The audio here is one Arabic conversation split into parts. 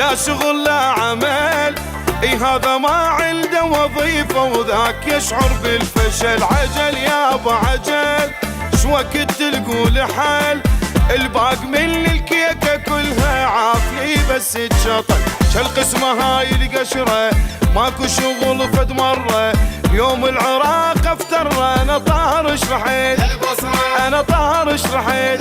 لا شغل لا عمل، اي هذا ما عنده وظيفة وذاك يشعر بالفشل. عجل يابا عجل، شو وقت تلقوا حل؟ الباق من الكيكة كلها عافية بس تشطل. شالقسمة هاي القشرة ماكو شغل فد مرة، يوم العراق افتر انا طارش رحيل، انا طارش رحيل.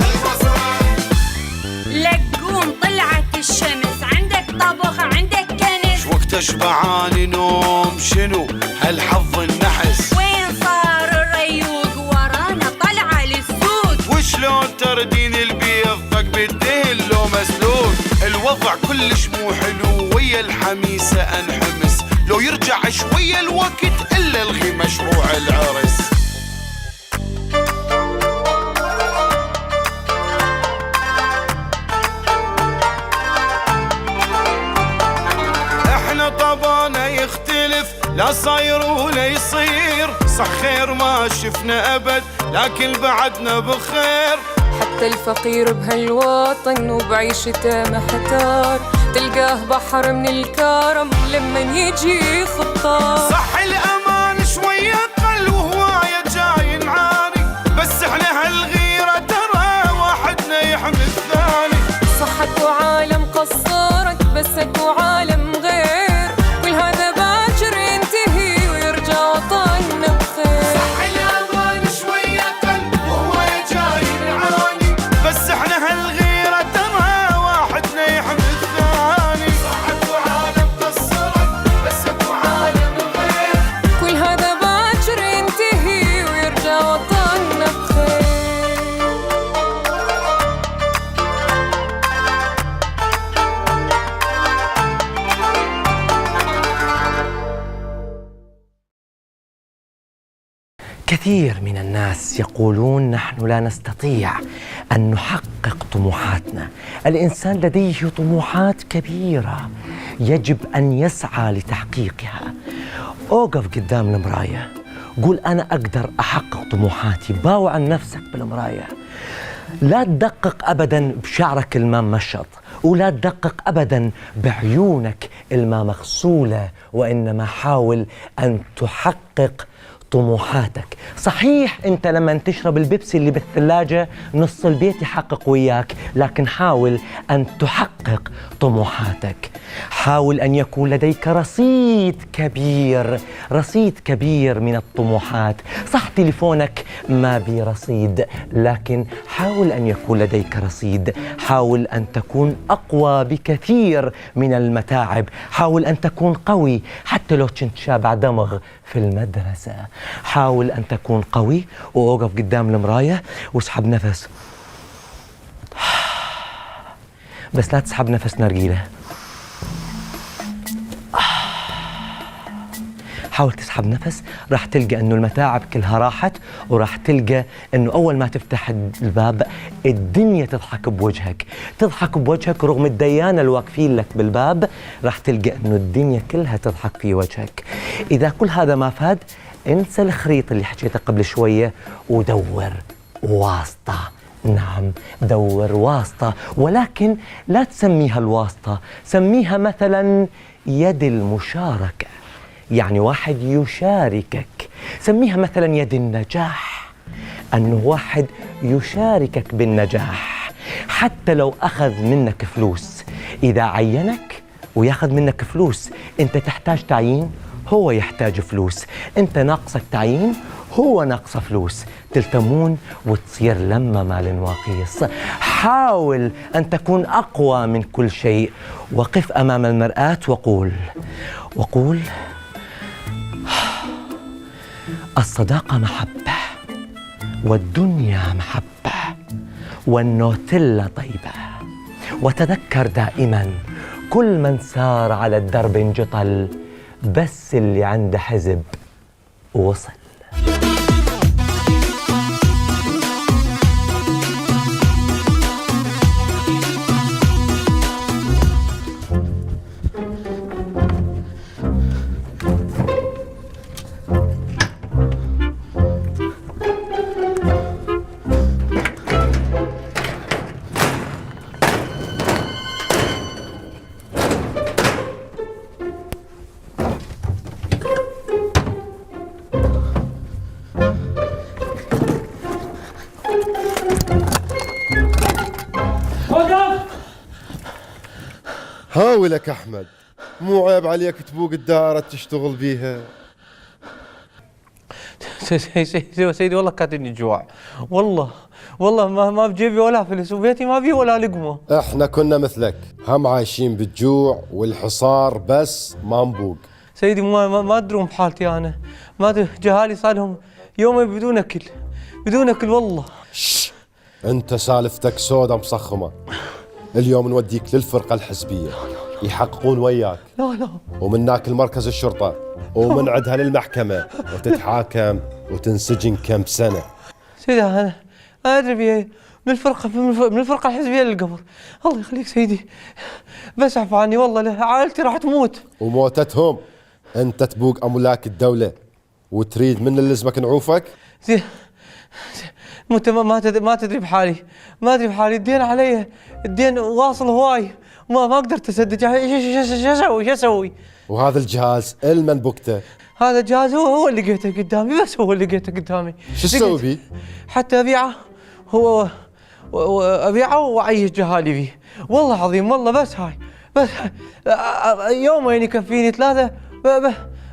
لقوم طلعت الشمس، عندك طبخ عندك كنس، وقت اشبعاني نوم شنو هالحظ النحس. وين صار الريوق ورانا طلع للسوق، وشلون تردين البيض طق بالدهن لو مسلوق. الوضع كلش مو حلو ويا الحميسة انحمس، لو يرجع شوية الوقت الا الغي مشروع العرس. احنا طبعنا يختلف، لا صاير ولا يصير، صح خير ما شفنا ابد لكن بعدنا بخير. حتى الفقير بهالوطن وبعيشته محتار، تلقاه بحر من الكرم لمن يجي خطار. صح الأمان شوية قل وهواية جاي نعاني، بس احنا هالغيرة ترى واحدنا يحمي الثاني. صح اكو عالم قصرك بس اكو عالم غير، كل هذا باكر ينتهي ويرجع وطننا بخير. صح الأمان شوية قل وهواية جاي نعاني، بس احنا هالغيرة ترى واحدنا يحمي الثاني. صح اكو عالم قصرك بس اكو عالم غير، كل هذا باكر ينتهي ويرجع وطننا بخير. كثير من الناس يقولون نحن لا نستطيع أن نحقق طموحاتنا. الإنسان لديه طموحات كبيرة يجب أن يسعى لتحقيقها. أوقف قدام المراية، قول أنا أقدر أحقق طموحاتي. باوع عن نفسك بالمراية، لا تدقق أبداً بشعرك الممشط، ولا تدقق أبداً بعيونك المغسولة، وإنما حاول أن تحقق طموحاتك. صحيح أنت لما تشرب البيبسي اللي بالثلاجة نص البيت يحقق وياك، لكن حاول أن تحقق طموحاتك. حاول أن يكون لديك رصيد كبير من الطموحات. صح تليفونك ما بي رصيد، لكن حاول أن يكون لديك رصيد. حاول أن تكون أقوى بكثير من المتاعب. حاول أن تكون قوي حتى لو كنت شابع دمغ في المدرسة. حاول أن تكون قوي وأوقف قدام المراية واسحب نفس، بس لا تسحب نفس نرجيلة. حاول تسحب نفس، راح تلقى أنه المتاعب كلها راحت، وراح تلقى أنه أول ما تفتح الباب الدنيا تضحك بوجهك رغم الديانة الواقفين لك بالباب. راح تلقى أنه الدنيا كلها تضحك في وجهك. إذا كل هذا ما فاد، انسى الخريطة اللي حكيتها قبل شوية ودور واسطة. نعم، دور واسطة، ولكن لا تسميها الواسطة، سميها مثلا يد المشاركة. يعني واحد يشاركك. سميها مثلا يد النجاح، أنه واحد يشاركك بالنجاح حتى لو أخذ منك فلوس. إذا عينك ويأخذ منك فلوس، أنت تحتاج تعيين، هو يحتاج فلوس. أنت ناقصك تعيين، هو ناقص فلوس. تلتمون وتصير لما مال واقيس. حاول أن تكون أقوى من كل شيء. وقف أمام المرآة وقول الصداقة محبة، والدنيا محبة، والنوتيلا طيبة. وتذكر دائما كل من سار على الدرب انجطل، بس اللي عنده حزب وصل. ولك أحمد، مو عيب عليك تبوق الدائرة تشتغل بيها؟ سيدي والله كاتني جوع، والله ما بجيبي ولا فلس، وبيتي ما بيه ولا لقمه. احنا كنا مثلك، هم عايشين بالجوع والحصار بس ما نبوق. سيدي ما تدرون بحالتي انا، ما أدري، جهالي صار لهم يومين بدون اكل والله. انت سالفتك سودا مصخمة. اليوم نوديك للفرقة الحزبية يحققون وياك، لا ومناك المركز الشرطة، ومن عدها للمحكمة وتتحاكم وتنسجن كم سنة. سيدي انا ادري بيه من الفرقه الحزبيه للقبر. الله يخليك سيدي، بس اعف عني والله، عائلتي راح تموت. وموتتهم انت تبوق املاك الدولة وتريد من اللي لزمك نعوفك؟ انت ما تدري بحالي، الدين علي، الدين واصل هواي، ما قدرت اسدد. شو اسوي؟ وهذا الجهاز المن بوكته؟ هذا الجهاز هو اللي لقيته قدامي، بس هو اللي لقيته قدامي. شو تسوي بيه؟ حتى ابيعه، هو ابيعه واعيش جهالي فيه، والله عظيم والله. بس يومين يكفيني 3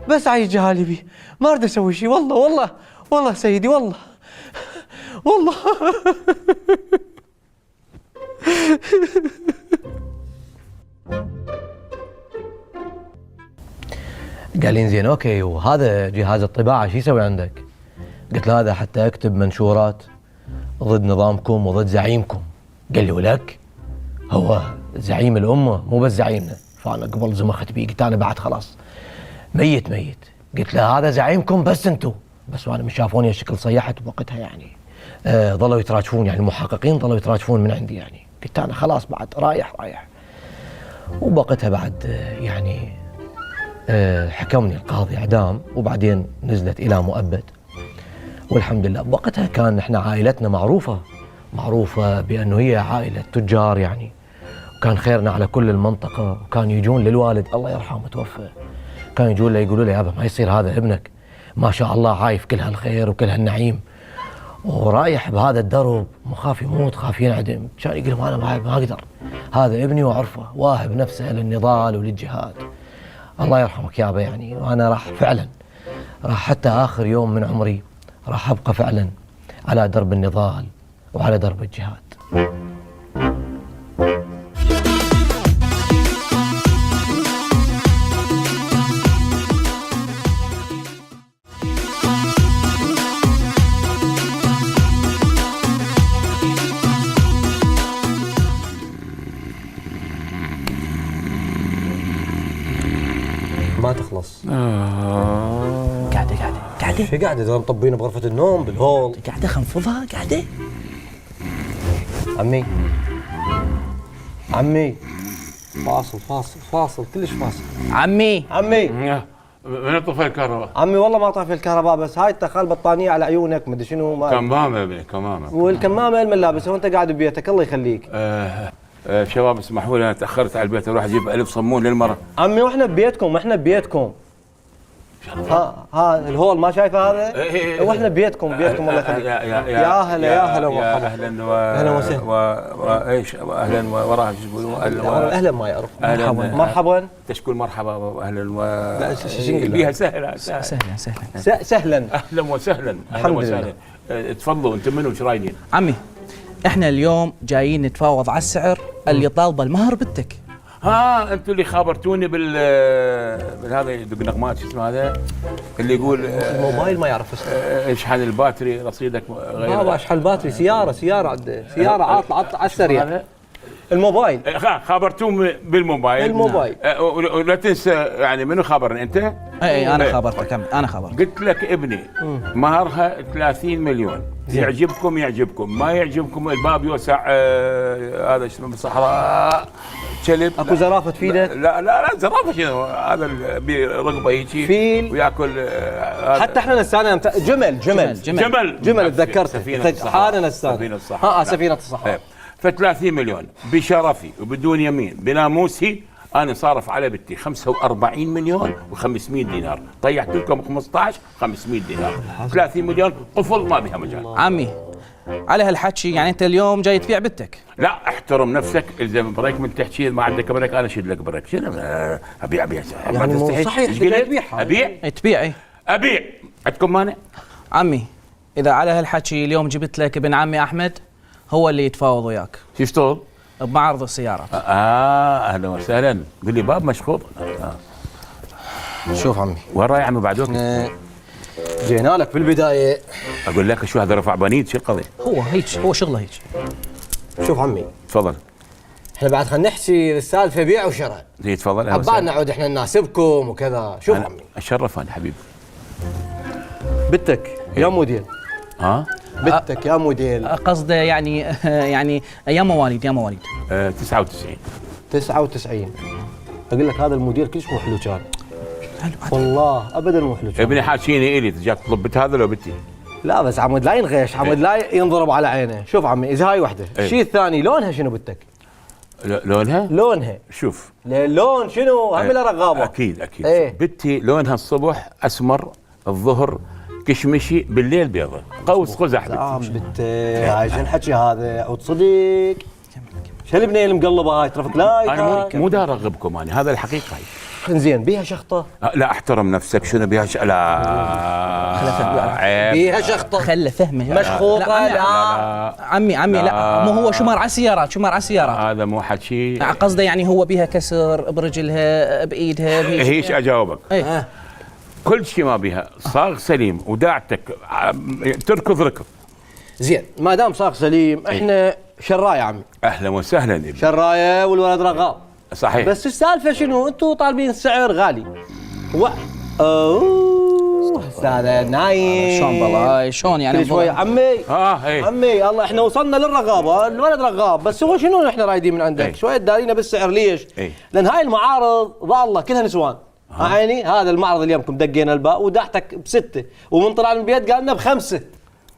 بس اعيش جهالي فيه، ما اريد اسوي شيء والله سيدي والله. قالين زين اوكي، وهذا جهاز الطباعه شو يسوي عندك؟ قلت له هذا حتى اكتب منشورات ضد نظامكم وضد زعيمكم. قال لي ولك هو زعيم الامه مو بس زعيمنا. فانا قبل زمخت بيه، قلت انا بعد خلاص ميت. قلت له هذا زعيمكم بس انتم بس. وانا مش شافوني الشكل صيحت بوقتها يعني. ظلوا يتراشفون يعني، المحققين ظلوا يتراشفون من عندي يعني. قلت انا خلاص بعد رايح. وبوقتها بعد يعني حكمني القاضي اعدام، وبعدين نزلت الى مؤبد. والحمد لله بوقتها كان احنا عائلتنا معروفه بانه هي عائله تجار يعني، وكان خيرنا على كل المنطقه. وكان يجون للوالد الله يرحمه توفى، كان يجون له يقولوا له يابا ما يصير هذا ابنك ما شاء الله عايف كل هالخير وكل هالنعيم ورايح بهذا الدرب، مخاف يموت، خاف ينعدم. كان يقول لهم انا ما اقدر، هذا ابني وعرفه واهب نفسه للنضال وللجهاد. الله يرحمك يابا يعني. وانا راح فعلا حتى اخر يوم من عمري راح ابقى فعلا على درب النضال وعلى درب الجهاد. ما تخلص. قاعدة شو قاعدة؟ اذا مطبين بغرفة النوم بالهول. قاعدة خنفضها قاعدة. عمي فاصل كلش فاصل. عمي من طفى الكهرباء؟ عمي والله ما طافي الكهرباء، بس هاي التخال بطانية على عيونك مدري شنو. ما كمامة يا ابني كمامة. والكمامة الملابس وانت قاعد ببيتك الله يخليك. شباب اسمحوا لي انا تاخرت على البيت، اروح اجيب 1000 صمون للمرة. عمي واحنا ببيتكم ها الهول ما شايفه هذا؟ واحنا ببيتكم الله يخليك. يا هلا ومرحبا. اهلا وسهلا. ايش اهلا وراها شو يقولون؟ اهلا ما يعرف. مرحبا تشكر مرحبا واهلا بيها سهله سهلا اهلا وسهلا. الحمد لله. تفضلوا انتم منو ايش رايدين؟ عمي احنا اليوم جايين نتفاوض على السعر اللي طالبه المهر بنتك. انتم اللي خابرتوني بالهذا يدق نغمات شو اسمه هذا اللي يقول الموبايل ما يعرف اسمه. اشحن الباتري رصيدك غير. بابا اشحن الباتري سياره عنده سياره عاطله على السريع. الموبايل خابرتون بالموبايل. ولا تنسى يعني منو خابرني انت؟ اي انا خابرتك انا خابرتك. قلت لك ابني مهرها 30 مليون. يعجبكم ما يعجبكم الباب يوسع. هذا شنو بالصحراء كلب. اكو زرافه تفيدك؟ لا زرافه شنو هذا برقبه هيجي فيل وياكل. حتى احنا نسانا جمل تذكرت حانا نسانا سفينه الصحراء. ف30 مليون بشرفي وبدون يمين بناموسي انا صارف على بنتي 45 مليون و500 دينار. طيحت لكم 15 500 دينار. 30 مليون قفل ما بها مجال. عمي على هالحكي يعني انت اليوم جاي تبيع بنتك. لا احترم نفسك، اذا بريك من تحكي ما عندك بريك انا اشيل لك بريك. شنو ابيع يعني مو صحيح إيش بدك قلت؟ تبيعها. ابيع تبيع ايه ابيع. عندكم مانع؟ عمي، اذا على هالحكي اليوم جبت لك ابن عمي احمد هو اللي يتفاوض وياك شو يشتغل؟ بمعرض السيارات. اهلا وسهلا. قل لي باب مشخوط. شوف عمي، وين رايح عمي بعد وقت؟ جينا لك بالبداية. اقول لك شو هذا رفع بنيت، شو القضيه؟ هو هيك، هو شغله هيك. شوف عمي، تفضل. احنا بعد خلينا نحكي السالفة بيع وشراء. زي تفضل. عبالنا نعود احنا نناسبكم وكذا. شوف عمي، اتشرف انا حبيبي. بنتك يا موديل. ها؟ بنتك يا موديل قصده يعني يعني يا مواليد 99. 99. اقول لك هذا الموديل كلش مو حلو كان. والله ابدا مو حلو كان. ابني حاشيني الي تجاك تطلب بنت هذا لو بنتي. لا بس عمود لا ينغش، عمود لا ينضرب على عينه. شوف عمي، اذا هاي وحده، الشيء الثاني لونها شنو بنتك؟ لونها؟ لونها شوف اللون شنو؟ هم لها رغابه. اكيد اكيد. ايه؟ بنتي لونها الصبح اسمر، الظهر كشمشي، بالليل بيضة، قوس قزح بنتي. بنتك هاي شو الحكي هذا؟ عود صدق. شو البنيه المقلبه هاي؟ ترفق لايك. انا مو دار ارغبكم، انا هذا الحقيقه هاي. زين بيها شخطه؟ لا احترم نفسك. شنو بيها لا عيب. بيها شخطه خله فهمه مشخوطه. لا عمي لا مو هو شمر على السيارات، شمر على السيارات. هذا مو حكي. قصده يعني هو بيها كسر برجلها بايدها هيش اجاوبك. ايه. كل شيء ما بيها صاغ سليم وداعتك تركض ركض. زين ما دام صاغ سليم احنا شرايه عمي. اهلا وسهلا ابني. شرايه والولد رغاب. صحيح. بس السالفه شنو؟ انتم طالبين السعر غالي. اوه استاذ نايم. شلون بالله شلون يعني؟ كل شوي عمي. ايه. عمي الله احنا وصلنا للرغابه، الولد رغاب، بس هو شنو احنا رايدين من عندك؟ ايه. شويه دارينا بالسعر ليش؟ ايه. لان هاي المعارض ضالله كلها نسوان. عيني هذا المعرض اليومكم دقينا الباب وداحتك ب6 ومن طلع من البيت قال لنا ب5،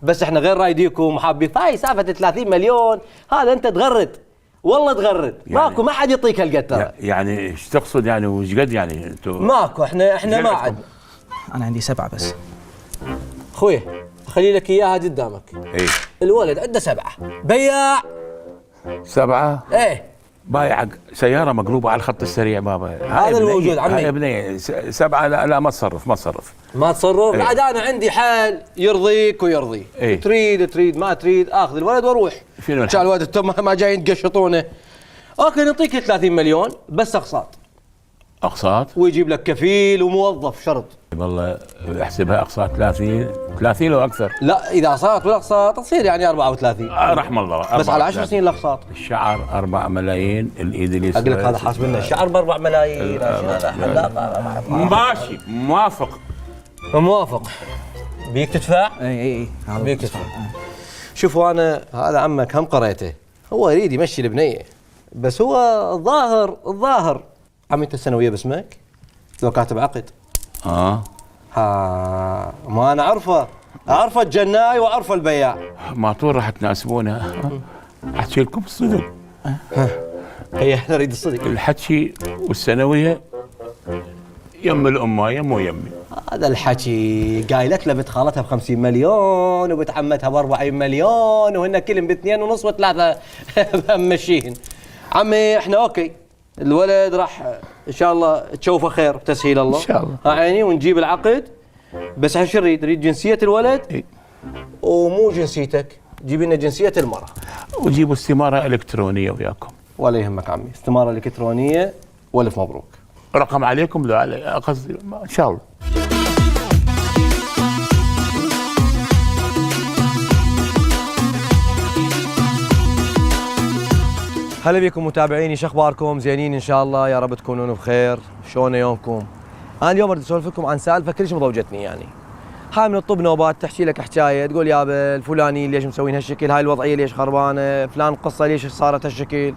بس احنا غير رايديكم وحابين. فهي سالفه 30 مليون هذا انت تغرد، والله تغرد. يعني ماكو، ما حد يعطيك هالقد ترى. يعني ايش تقصد يعني وش قد يعني انتم؟ ماكو، احنا ما عندنا. انا عندي 7 بس. خويا خلي لك اياها قدامك. ايه. الولد عنده 7 بياع. 7؟ ايه بايع سياره مقلوبه على الخط السريع بابا. هذا الموجود عمي. يا ابني 7 لا ما تصرف. ما تصرف. ايه. بعد انا عندي حال يرضيك ويرضي. ايه. تريد ما تريد اخذ الولد واروح. شنو كان الولد انتم ما جايين تقشطونه. اوكي نعطيك 30 مليون بس اقساط. اقساط؟ ويجيب لك كفيل وموظف شرط. والله احسبها اقساط 30 او اكثر. لا اذا صارت بالاقساط تصير يعني 34. رحم الله. بس على 10 سنين الاقساط. الشعر 4 ملايين، الايد اليسرى. اقول لك هذا حاسب لنا الشعر ب4 ملايين. ماشي موافق. موافق. بيك تدفع؟ اي بيك تدفع. شوفوا انا هذا عمك هم قريته، هو يريد يمشي البنيه، بس هو الظاهر عمي انت السنويه باسمك؟ لو كاتب عقد. ما انا اعرفه الجناي واعرفه البياع. ما طول راح تناسبونا. احكي لكم الصدق. هي احنا نريد الصدق. الحكي والسنويه يم الامه يم ويمي. هذا الحكي قايلت له بنت خالتها ب50 مليون وبنت عمتها ب40 مليون وهن كلهم ب2.5 و3 ممشيهن. عمي احنا اوكي، الولد راح ان شاء الله تشوفه خير بتسهيل الله ان شاء الله. عيني ونجيب العقد. بس احنا شو نريد جنسيه الولد. إيه؟ ومو جنسيتك، جيب لنا جنسيه المراه. وجيبوا استماره الكترونيه وياكم. ولا يهمك عمي، استماره الكترونيه والف مبروك. رقم عليكم لو قصدي ان شاء الله. هلا بكم متابعيني، شو اخباركم؟ زينين ان شاء الله، يا رب تكونون بخير. شلون يومكم؟ انا اليوم بدي اسولف لكم عن سالفه كلش مضوجتني. يعني هاي من الطب نوبات تحكي لك حكايه، تقول يابا الفلاني ليش مسوين هالشكل، هاي الوضعيه ليش خربانه، فلان قصه ليش صارت هالشكل.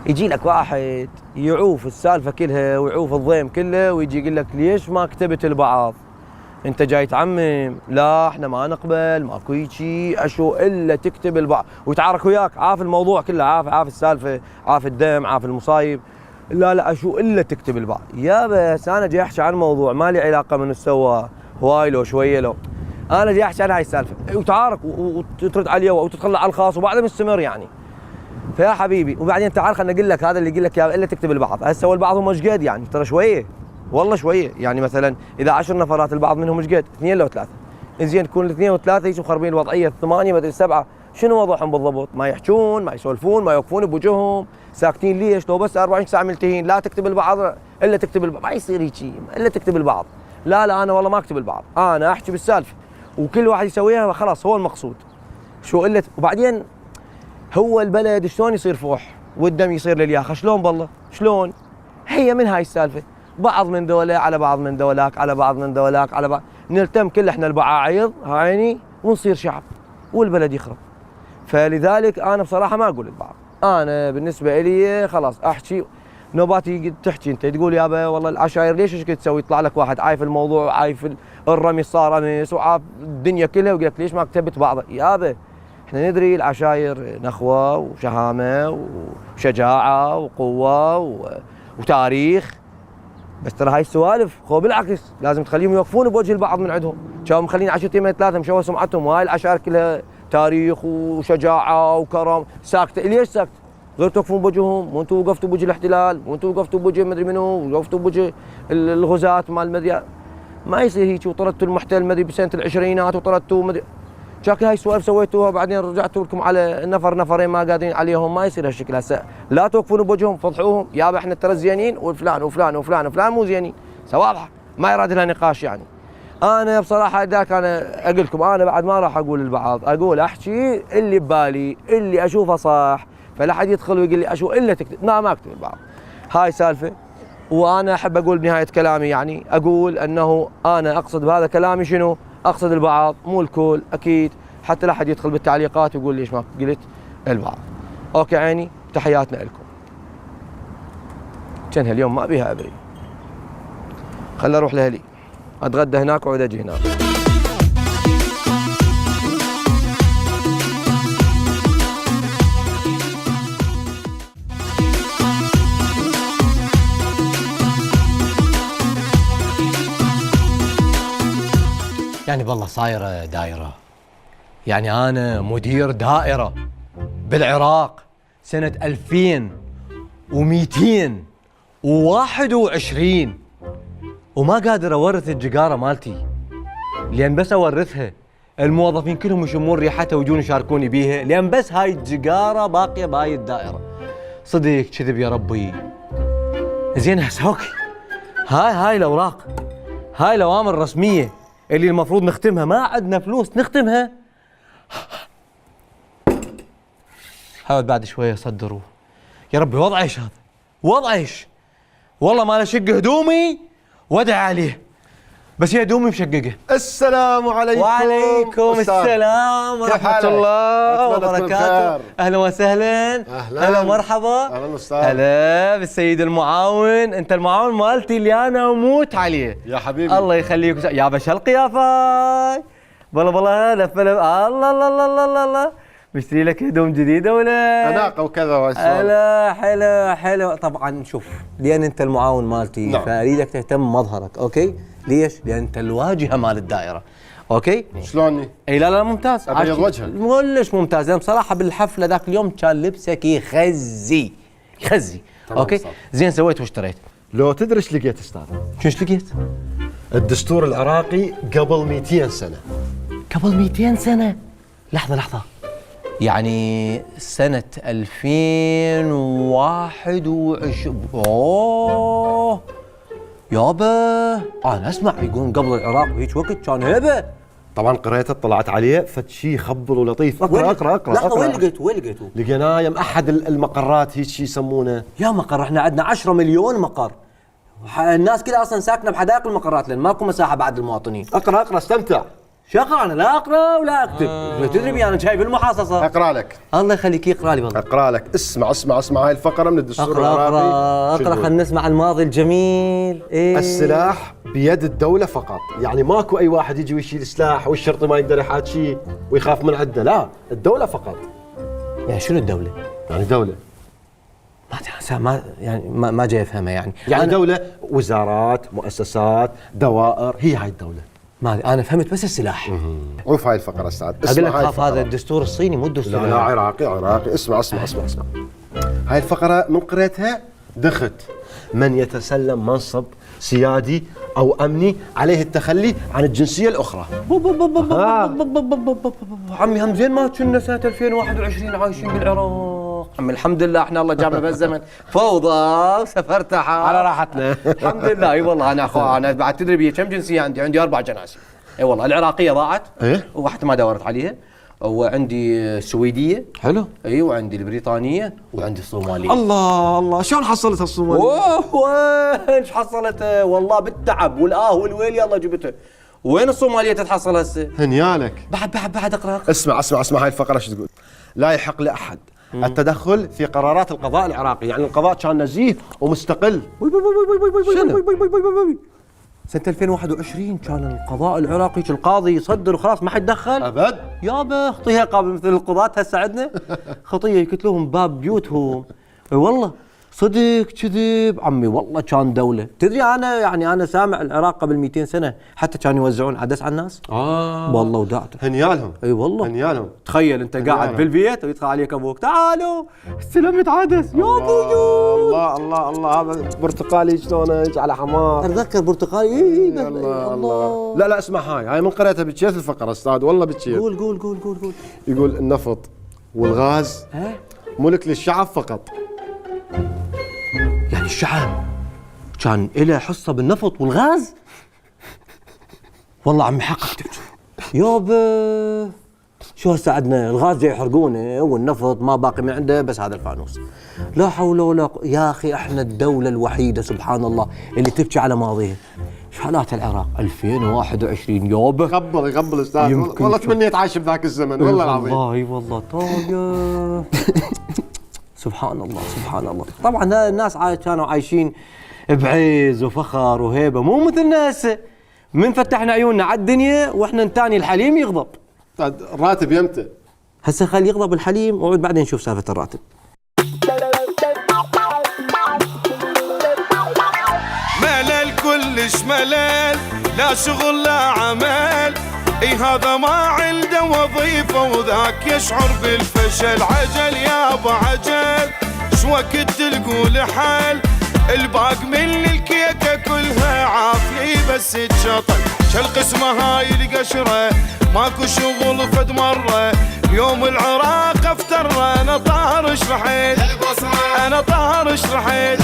يجي لك واحد يعوف السالفه كلها ويعوف الضيم كله ويجي يقول لك ليش ما كتبت البعض؟ انت جاي تعمم؟ لا احنا ما نقبل، ماكو هيجي اشو الا تكتب البعض، ويتعارك وياك، عاف الموضوع كله، عاف السالفه، عاف الدم، عاف المصايب. لا اشو الا تكتب البعض. يا بس انا جاي احكي عن موضوع ما لي علاقه من سواه هواي لو شويه لو. انا جاي احكي عن هاي السالفه وتعارك وترد عليه وتتخلى على الخاص وبعدها مستمر يعني. فيا حبيبي وبعدين تعال خليني اقول لك هذا اللي يقول لك الا تكتب البعض، هسه هو البعض هم ايش قد يعني ترى شويه والله شويه يعني مثلا اذا 10 نفرات البعض منهم ايش قد؟ 2 لو 3 زين تكون الاثنين والثلاثه يجوا مخربين الوضعيه 8 ما ادري 7 شنو وضعهم بالضبط؟ ما يحجون ما يسولفون ما يوقفون بوجههم ساكتين ليش؟ لو بس 24 ساعه ملتهين لا تكتب البعض الا تكتب البعض ما يصير هيك الا تكتب البعض. لا انا والله ما اكتب البعض انا احكي بالسالفه وكل واحد يسويها خلاص هو المقصود. شو قله وبعدين هو البلد شلون يصير فوح والدم يصير للياخه شلون بالله شلون؟ هي من هاي السالفه بعض من ذولا على بعض من ذولاك على بعض من ذولاك على بعض نلتم كل احنا البعاعيض هايني ونصير شعب والبلد يخرب. فلذلك انا بصراحه ما اقول البعض انا بالنسبه لي خلاص احكي نوباتي تحكي انت تقول يابا والله العشاير ليش ايش قد تسوي؟ يطلع لك واحد عايف الموضوع وعايف الرمي صار امس وعاف الدنيا كلها ويقول لك ليش ما كتبت بعض؟ يابا احنا ندري العشاير نخوه وشهامه وشجاعه وقوه وتاريخ بس ترى هاي السوالف خو بالعكس لازم تخليهم يوقفون بوجه البعض من عندهم، كانوا مخلين 10 من 3 مشوه سمعتهم وهاي العشائر كلها تاريخ وشجاعه وكرم ساكته ليش ساكته؟ غير توقفون بوجههم وانتم وقفتوا بوجه الاحتلال وانتم وقفتوا بوجه مدري منو وقفتوا بوجه الغزاة مال المدري ما يصير هيك وطردتوا المحتل مدري بسنه العشرينات وطردتوا مدري شكل هاي السوالف سويتوها بعدين رجعتوا لكم على نفرين ما قادرين عليهم ما يصير هالشكل هسه لا توقفون بوجههم فضحوهم يابا احنا ترى زينين وفلان وفلان وفلان وفلان مو زينين واضحه ما يراد لها نقاش يعني. انا بصراحه ذاك انا اقول لكم انا بعد ما راح اقول البعض اقول احكي اللي ببالي اللي اشوفه صح فلا حد يدخل ويقول لي اشو الا تكتب ما اكتب البعض هاي سالفه. وانا احب اقول بنهايه كلامي يعني اقول انه انا اقصد بهذا كلامي شنو؟ اقصد البعض مو الكل اكيد حتى لا احد يدخل بالتعليقات ويقول ليش ما قلت البعض. اوكي عيني تحياتنا لكم. كان اليوم ما بيها ابري خلنا اروح لاهلي اتغدى هناك واعود اجي هناك. يعني بالله صايره دايره يعني انا مدير دائره بالعراق سنه 2221 وما قادر اورث الجقاره مالتي لان بس اورثها الموظفين كلهم يشمون ريحتها ويجون يشاركوني بيها لان بس هاي الجقاره باقيه بهاي الدائره. صدق كذب يا ربي. زين هسه اوكي هاي الاوراق هاي الاوامر الرسميه اللي المفروض نختمها ما عندنا فلوس نختمها. هاي بعد شويه صدروا يا ربي وضع ايش هذا؟ وضع ايش؟ والله ما اشق هدومي وادعي عليه بس هي هدومي مشققه. السلام عليكم. وعليكم السلام ورحمه الله وبركاته. اهلا وسهلا. اهلا مرحبا. اهلا استاذ. هلا بالسيد المعاون انت المعاون مالتي اللي انا اموت عليه يا حبيبي. الله يخليك يا باش هالقيافه بالله لف الله الله الله الله الله مشتري لك هدوم جديده ولا اناقه وكذا واسوار. هلا حلو طبعا شوف لان انت المعاون مالتي نعم. فاريدك تهتم مظهرك اوكي ليش؟ لان انت الواجهه مال الدائره اوكي؟ شلوني؟ اي لا ممتاز ابيض وجهك ليش ممتاز؟ لان بصراحه بالحفله ذاك اليوم كان لبسك يخزي اوكي؟ زين سويت واشتريت. لو تدري ايش لقيت استاذ؟ شو لقيت؟ الدستور العراقي قبل 200 سنه. قبل 200 سنه؟ لحظه يعني سنة 2021 اوه يابا انا اسمع يقولون قبل العراق بهيك وقت كان هيبه. طبعا قريته اطلعت عليه فد شيء يخبل ولطيف. اقرا لحظه وين لقيتوه؟ لقيناه يم احد المقرات هيك شيء يسمونه. يا مقر احنا عندنا 10 مليون مقر الناس كلها اصلا ساكنه بحدائق المقرات لان ماكو مساحه بعد المواطنين. اقرا استمتع. شو اقرا انا؟ لا اقرا ولا اكتب. تدري بي انا جاي بالمحاصصه. اقرا لك. الله يخليك يقرا لي والله. اقرا لك. اسمع هاي الفقره من الدستور العراقي. اقرا خلينا نسمع الماضي الجميل. إيه؟ السلاح بيد الدوله فقط، يعني ماكو اي واحد يجي ويشيل سلاح والشرطي ما يقدر يحاكيه ويخاف من عنده، لا الدوله فقط. يعني شنو الدوله؟ يعني دوله ما جاي افهمها يعني دوله وزارات مؤسسات دوائر هي هاي الدوله. ما انا فهمت بس السلاح. عوف هاي الفقره استاذ. اقول لك هاي خاف هذا الفقرة. الدستور الصيني مو الدستور. لا لا عراقي. اسمع. هاي الفقره من قريتها دخت. من يتسلم منصب سيادي او امني عليه التخلي عن الجنسيه الاخرى. عمي هم زين ما كنا سنه 2021 عايشين بالعراق. عمي الحمد لله احنا الله جابنا بهالزمن فوضى وسفرت على راحتنا. الحمد لله. اي والله انا بعد تدري بي كم جنسيه عندي 4 جناسي. اي والله العراقيه ضاعت. ايه وواحده ما دورت عليها. وعندي السويديه. حلو. اي وعندي البريطانيه وعندي الصوماليه. الله شلون حصلتها الصوماليه؟ اوه وين ايش حصلتها؟ والله بالتعب والويل يلا جبتها. وين الصوماليه تتحصل هسه؟ هنيالك. بعد اقرا. اسمع هاي الفقره شو تقول؟ لا يحق لاحد التدخل في قرارات القضاء العراقي، يعني القضاء كان نزيه ومستقل. شنو؟ سنة 2021 كان القضاء العراقي القاضي يصدر وخلاص ما حد دخل. ابد. يابا خطيه قابل مثل القضاة هسه عندنا. خطيه يكتلوهم باب بيوتهم. اي والله صدق كذب عمي والله كان دولة. تدري انا سامع العراق قبل 200 سنة حتى كانوا يوزعون عدس على الناس. والله ودعته. هنيالهم. اي والله. هنيالهم. تخيل انت قاعد بالبيت ويدخل عليك ابوك تعالوا استلمت عدس يا ابوي. الله هذا برتقالي شلون على حمار. اتذكر برتقالي. الله. لا اسمع هاي من قريتها بتشيث الفقره استاذ والله بتشيث. قول. يقول النفط والغاز ملك للشعب فقط. يعني الشعب كان له حصه بالنفط والغاز؟ والله عمي حقك تبكي. يابا شو هسه عندنا الغاز جاي يحرقونه والنفط ما باقي من عنده بس هذا الفانوس. لا حول ولا قوه يا اخي احنا الدوله الوحيده سبحان الله اللي تبكي على ماضيها. شحالات العراق 2021 يابا. يقبل استاذ والله تمنيت عايش بذاك الزمن والله العظيم. والله طاير. سبحان الله. طبعا الناس كانوا عايشين بعز وفخر وهيبه مو مثلنا هسه. من فتحنا عيوننا على الدنيا واحنا نتاني الحليم يغضب. الراتب يمتى؟ هسه خلي يغضب الحليم وعود بعدين نشوف سالفه الراتب. ملل كلش ملل لا شغل لا عمل. اي هذا ما عنده وظيفة وذاك يشعر بالفشل. عجل يابا عجل شو وقت تلقوا حل. الباق من الكيكة كلها عافية بس تشطل. شالقسمة هاي القشرة ماكو شغل فد مرة. يوم العراق افتر انا طارش رحيل. انا طارش رحيل.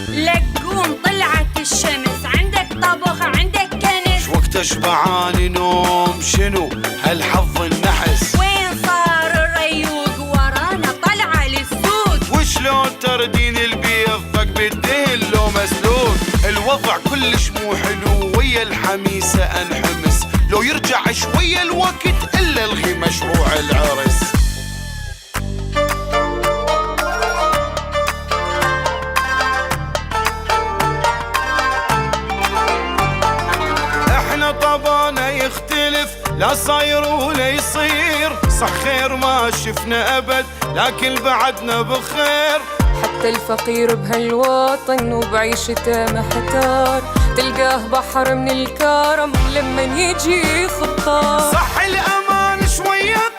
لقوم طلعت الشمس عندك طبخ عندك كنس. وقت اشبعاني نوم شنو هالحظ النحس. وين صار الريوق ورانا طلع للسوق. وشلون تردين البيض فق بالدهن لو مسلوق. الوضع كلش مو حلو ويا الحميسة انحمس. لو يرجع شوية الوقت الا الغي مشروع العرس. احنا طبعنا يختلف لا صاير ولا يصير. صح خير ما شفنا ابد لكن بعدنا بخير. حتى الفقير بهالوطن وبعيشته محتار. تلقاه بحر من الكرم لما يجي خطار. صح الامان شوية